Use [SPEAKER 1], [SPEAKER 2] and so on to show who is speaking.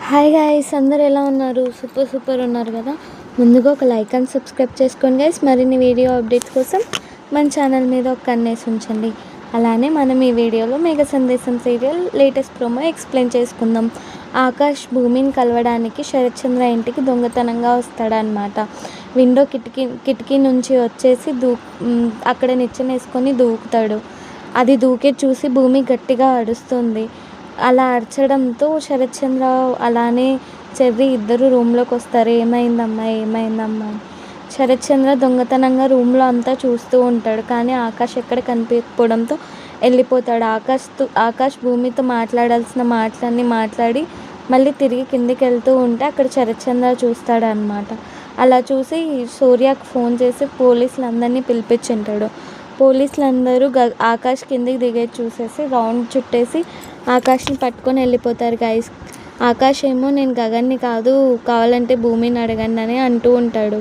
[SPEAKER 1] Hi guys, అందరు ఎలా ఉన్నారు? సూపర్ ఉన్నారు కదా. ముందుగా ఒక లైక్ అండ్ సబ్స్క్రైబ్ చేసుకోండి గైస్. మరిన్ని వీడియో అప్డేట్స్ కోసం మన ఛానల్ మీద ఒక కన్నేసి ఉంచండి. అలానే మనం ఈ వీడియోలో మేఘ సందేశం సీరియల్ లేటెస్ట్ ప్రోమో ఎక్స్ప్లెయిన్ చేసుకుందాం. ఆకాష్ భూమిని కలవడానికి శరత్ చంద్ర ఇంటికి దొంగతనంగా వస్తాడనమాట. విండో కిటికీ నుంచి వచ్చేసి అక్కడ నిచ్చెన వేసుకొని దూకుతాడు. అది దూకే చూసి భూమి గట్టిగా అరుస్తుంది. అలా అరచడంతో శరత్ చంద్ర అలానే చెర్రి ఇద్దరు రూమ్లోకి వస్తారు. ఏమైందమ్మా అని. శరత్ చంద్ర దొంగతనంగా రూమ్లో అంతా చూస్తూ ఉంటాడు. కానీ ఆకాష్ ఎక్కడ కనిపించకపోవడంతో వెళ్ళిపోతాడు. ఆకాష్ భూమితో మాట్లాడాల్సిన మాటలన్నీ మాట్లాడి మళ్ళీ తిరిగి కిందికి వెళ్తూ ఉంటే అక్కడ శరత్ చంద్ర చూస్తాడు అనమాట. అలా చూసి సూర్యకు ఫోన్ చేసి పోలీసులందరినీ పిలిపించుంటాడు. పోలీసులందరూ ఆకాష్ కిందికి దిగేది చూసేసి రౌండ్ చుట్టేసి ఆకాష్ని పట్టుకొని వెళ్ళిపోతారు గైస్. ఆకాష్ ఏమో నేను గగన్ని కాదు, కావాలంటే భూమిని అడగండి అని అంటూ ఉంటాడు.